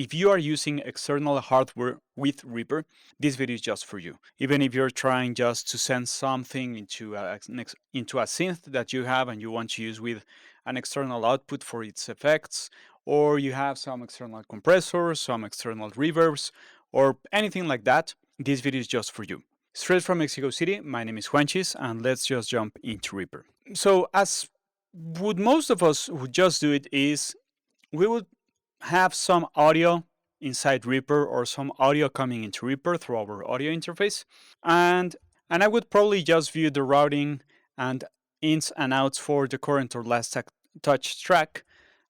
if you are using external hardware with Reaper, this video is just for you. Even if you're trying just to send something into a synth that you have and you want to use with an external output for its effects, or you have some external compressors, some external reverbs, or anything like that, this video is just for you. Straight from Mexico City, my name is Juanchis, and let's just jump into Reaper. So as would most of us would just do it is, we would have some audio inside Reaper or some audio coming into Reaper through our audio interface, and I would probably just view the routing and ins and outs for the current or last touch track,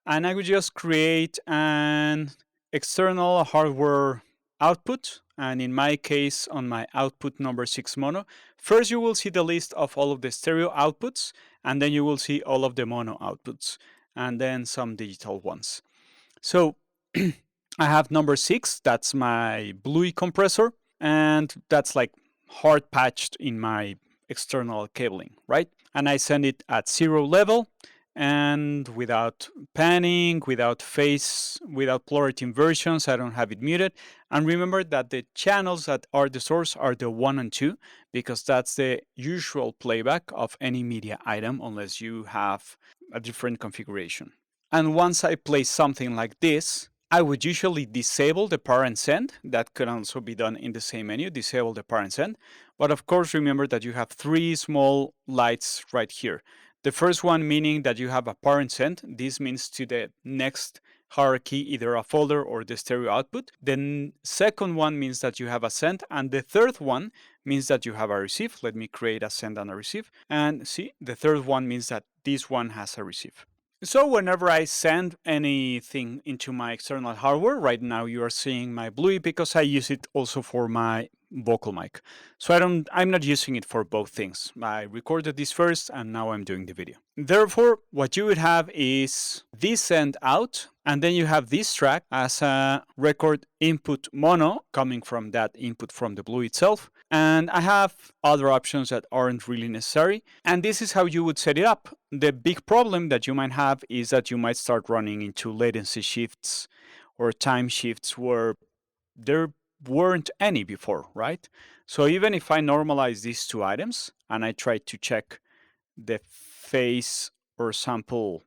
and I would just create an external hardware output. And in my case, on my output number 6 mono, first you will see the list of all of the stereo outputs, and then you will see all of the mono outputs, and then some digital ones. So I have number 6, that's my Bluey compressor, and that's like hard patched in my external cabling, right? And I send it at 0 level, and without panning, without phase, without polarity inversions. I don't have it muted. And remember that the channels that are the source are the 1 and 2, because that's the usual playback of any media item, unless you have a different configuration. And once I place something like this, I would usually disable the parent send. That could also be done in the same menu, disable the parent send. But of course, remember that you have 3 small lights right here. The first one meaning that you have a parent send. This means to the next hierarchy, either a folder or the stereo output. The second one means that you have a send, and the third one means that you have a receive. Let me create a send and a receive. And see, the third one means that this one has a receive. So whenever I send anything into my external hardware, right now you are seeing my Bluey because I use it also for my vocal mic. So I'm not using it for both things. I recorded this first and now I'm doing the video. Therefore, what you would have is this send out, and then you have this track as a record input mono coming from that input from the Bluey itself. And I have other options that aren't really necessary. And this is how you would set it up. The big problem that you might have is that you might start running into latency shifts or time shifts where there weren't any before, right? So even if I normalize these two items and I try to check the phase or sample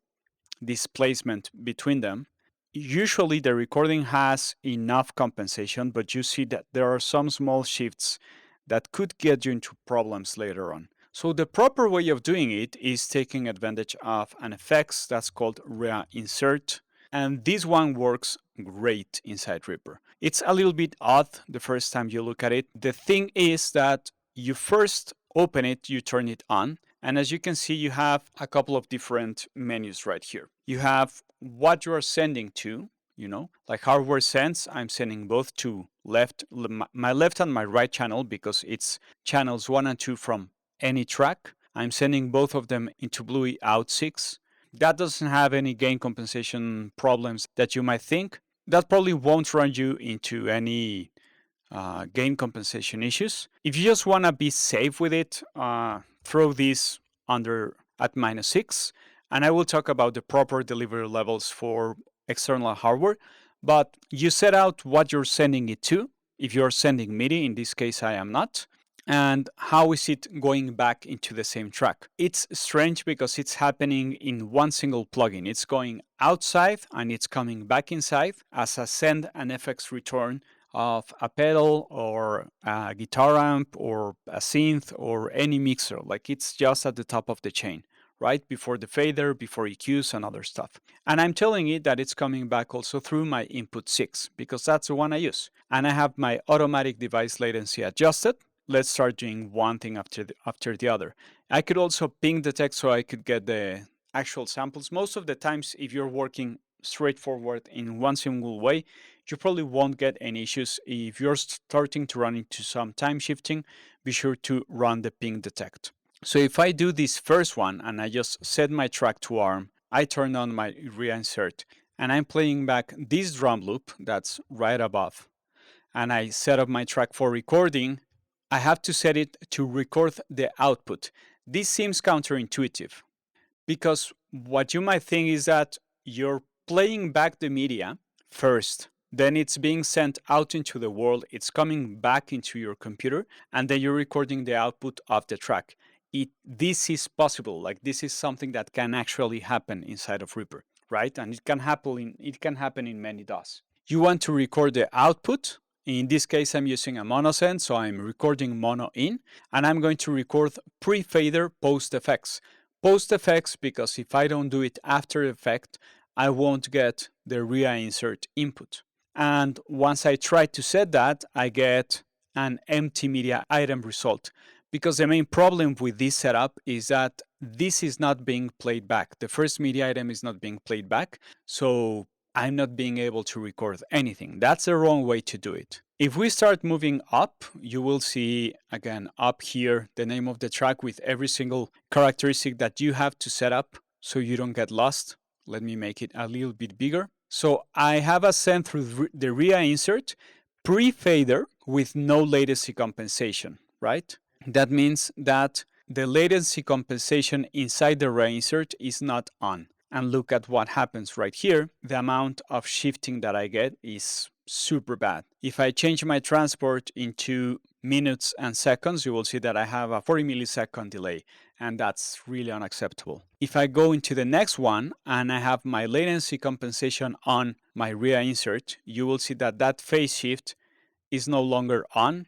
displacement between them, usually the recording has enough compensation, but you see that there are some small shifts that could get you into problems later on. So the proper way of doing it is taking advantage of an effect that's called Reainsert, and this one works great inside Reaper. It's a little bit odd the first time you look at it. The thing is that you first open it, you turn it on, and as you can see, you have a couple of different menus right here. You have what you are sending to, like hardware sends. I'm sending both to my left and my right channel because it's channels 1 and 2 from any track. I'm sending both of them into Bluey out 6. That doesn't have any gain compensation problems that you might think. That probably won't run you into any gain compensation issues. If you just want to be safe with it, throw this under at -6, and I will talk about the proper delivery levels for external hardware. But you set out what you're sending it to. If you're sending MIDI, in this case I am not, and how is it going back into the same track. It's strange because it's happening in one single plugin. It's going outside and it's coming back inside as a send and FX return of a pedal or a guitar amp or a synth or any mixer. Like, it's just at the top of the chain, right? Before the fader, before EQs and other stuff. And I'm telling it that it's coming back also through my input 6 because that's the one I use. And I have my automatic device latency adjusted. Let's start doing one thing after the other. I could also ping detect so I could get the actual samples. Most of the times, if you're working straightforward in one single way, you probably won't get any issues. If you're starting to run into some time shifting, be sure to run the ping detect. So if I do this first one and I just set my track to ARM, I turn on my Reainsert and I'm playing back this drum loop that's right above, and I set up my track for recording, I have to set it to record the output. This seems counterintuitive because what you might think is that you're playing back the media first then it's being sent out into the world, it's coming back into your computer, and then you're recording the output of the track. This is possible, like this is something that can actually happen inside of Reaper, right? And it can happen in many DAWs. You want to record the output. In this case, I'm using a mono send, so I'm recording mono in, and I'm going to record pre-fader post effects. Post effects because if I don't do it after effect, I won't get the Reainsert input. And once I try to set that, I get an empty media item result. Because the main problem with this setup is that this is not being played back. The first media item is not being played back, so I'm not being able to record anything. That's the wrong way to do it. If we start moving up, you will see again up here the name of the track with every single characteristic that you have to set up so you don't get lost. Let me make it a little bit bigger. So I have a send through the Reainsert pre-fader with no latency compensation, right? That means that the latency compensation inside the Reainsert is not on. And look at what happens right here. The amount of shifting that I get is super bad. If I change my transport into minutes and seconds, you will see that I have a 40 millisecond delay, and that's really unacceptable. If I go into the next one and I have my latency compensation on my Reainsert, you will see that that phase shift is no longer on,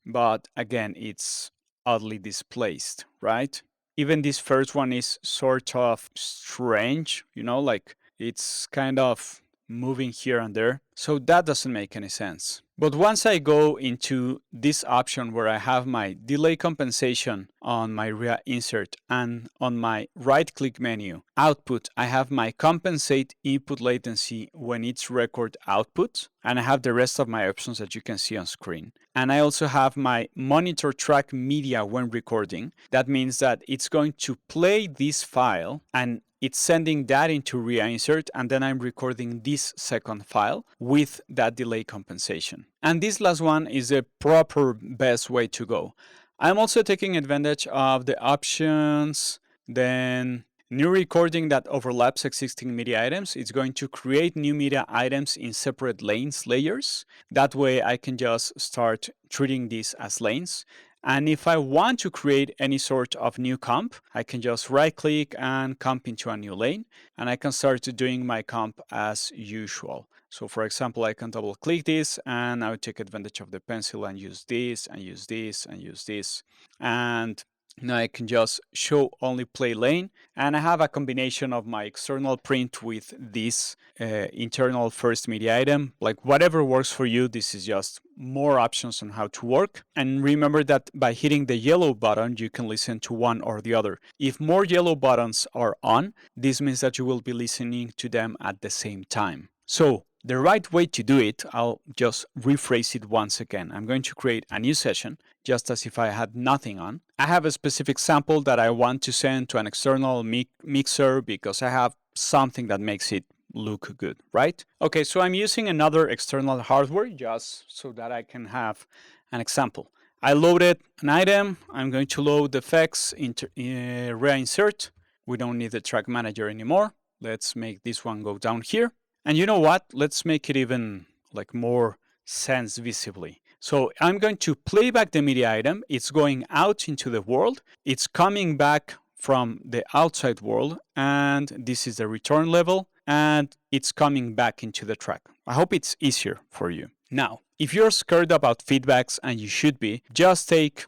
but again, it's oddly displaced, right? Even this first one is sort of strange, like it's kind of moving here and there. So that doesn't make any sense. But once I go into this option where I have my delay compensation on my Reainsert and on my right-click menu, output, I have my compensate input latency when it's record output, and I have the rest of my options that you can see on screen. And I also have my monitor track media when recording. That means that it's going to play this file and it's sending that into Reainsert, and then I'm recording this second file with that delay compensation. And this last one is the proper best way to go. I'm also taking advantage of the options, then new recording that overlaps existing media items. It's going to create new media items in separate lanes, layers. That way I can just start treating these as lanes. And if I want to create any sort of new comp, I can just right click and comp into a new lane, and I can start doing my comp as usual. So for example, I can double click this and I would take advantage of the pencil and use this and use this and use this. And now I can just show only play lane, and I have a combination of my external print with this internal first media item. Like whatever works for you, this is just more options on how to work. And remember that by hitting the yellow button, you can listen to one or the other. If more yellow buttons are on, this means that you will be listening to them at the same time. So the right way to do it, I'll just rephrase it once again. I'm going to create a new session, just as if I had nothing on. I have a specific sample that I want to send to an external mixer because I have something that makes it look good, right? Okay, so I'm using another external hardware just so that I can have an example. I loaded an item. I'm going to load the effects into Reainsert. We don't need the track manager anymore. Let's make this one go down here. And you know what? Let's make it even like more sense visibly. So I'm going to play back the media item. It's going out into the world. It's coming back from the outside world. And this is the return level. And it's coming back into the track. I hope it's easier for you. Now, if you're scared about feedbacks, and you should be, just take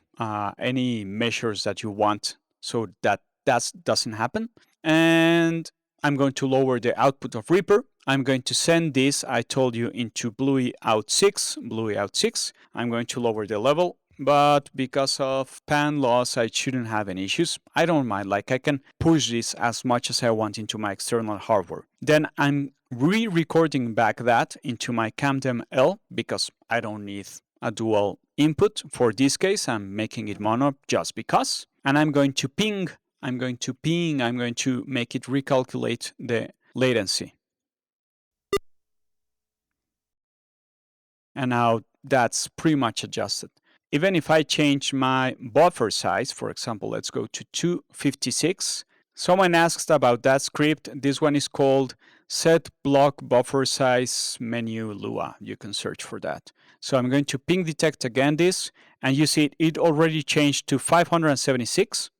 any measures that you want so that doesn't happen. And I'm going to lower the output of Reaper. I'm going to send this, I told you, into Bluey out 6. I'm going to lower the level, but because of pan loss, I shouldn't have any issues. I don't mind, like I can push this as much as I want into my external hardware. Then I'm re-recording back that into my Camden L because I don't need a dual input. For this case, I'm making it mono just because. And I'm going to ping, I'm going to make it recalculate the latency. And now that's pretty much adjusted. Even if I change my buffer size, for example, let's go to 256. Someone asked about that script. This one is called set block buffer size menu Lua. You can search for that. So I'm going to ping detect again this, and you see it already changed to 576.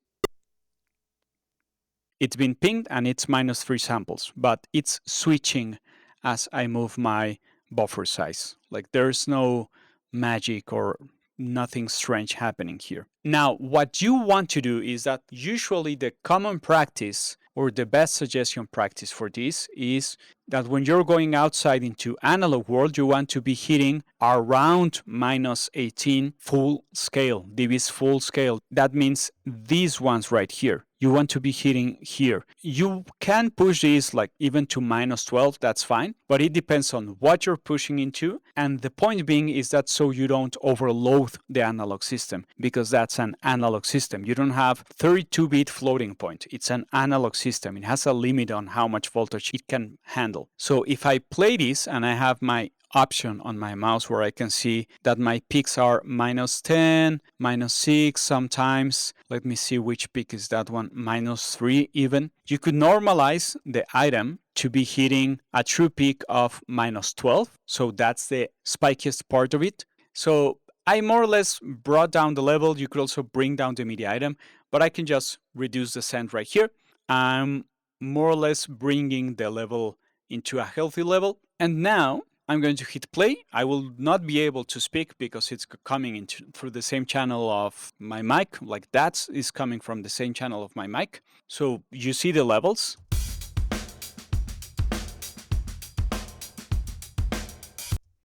It's been pinged and it's -3 samples, but it's switching as I move my buffer size. Like there's no magic or nothing strange happening here. Now, what you want to do is that usually the common practice or the best suggestion practice for this is that when you're going outside into analog world, you want to be hitting around -18 full scale, dBs full scale. That means these ones right here. You want to be hitting here. You can push these like even to -12, that's fine, but it depends on what you're pushing into. And the point being is that so you don't overload the analog system, because that's an analog system. You don't have 32-bit floating point. It's an analog system. It has a limit on how much voltage it can handle. So if I play this and I have my option on my mouse where I can see that my peaks are -10, -6 sometimes. Let me see which peak is that one, -3 even. You could normalize the item to be hitting a true peak of -12. So that's the spikiest part of it. So I more or less brought down the level. You could also bring down the MIDI item, but I can just reduce the send right here. I'm more or less bringing the level into a healthy level. And now I'm going to hit play. I will not be able to speak because it's coming through the same channel of my mic. Like that is coming from the same channel of my mic. So you see the levels.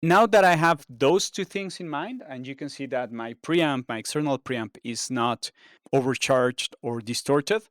Now that I have those two things in mind, and you can see that my preamp, my external preamp is not overcharged or distorted,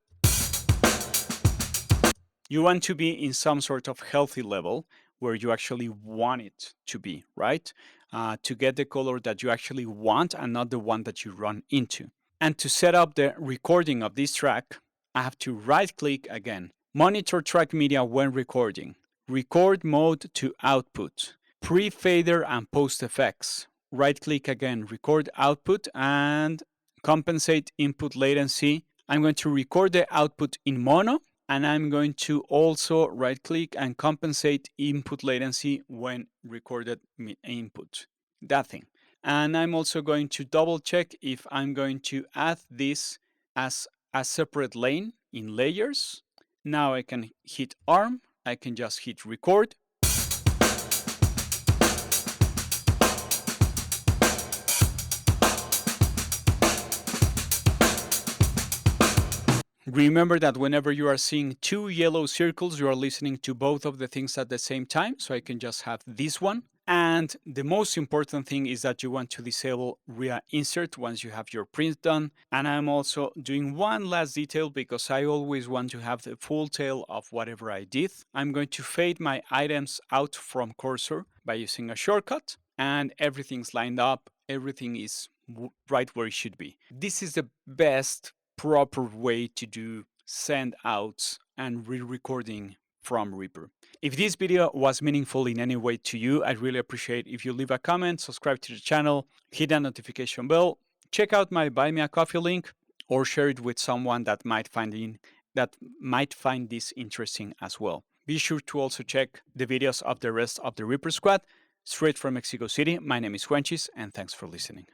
you want to be in some sort of healthy level where you actually want it to be, right? To get the color that you actually want and not the one that you run into. And to set up the recording of this track, I have to right click again, monitor track media when recording, record mode to output, pre-fader and post effects. Right click again, record output and compensate input latency. I'm going to record the output in mono, and I'm going to also right click and compensate input latency when recorded input, that thing. And I'm also going to double check if I'm going to add this as a separate lane in layers. Now I can hit ARM, I can just hit record. Remember that whenever you are seeing two yellow circles, you are listening to both of the things at the same time. So I can just have this one. And the most important thing is that you want to disable Reainsert once you have your print done. And I'm also doing one last detail because I always want to have the full tail of whatever I did. I'm going to fade my items out from cursor by using a shortcut, and everything's lined up. Everything is right where it should be. This is the best proper way to do send outs and re-recording from Reaper. If this video was meaningful in any way to you, I'd really appreciate if you leave a comment, subscribe to the channel, hit that notification bell, check out my Buy Me a Coffee link, or share it with someone that might find this interesting as well. Be sure to also check the videos of the rest of the Reaper squad straight from Mexico City. My name is Juanchis, and thanks for listening.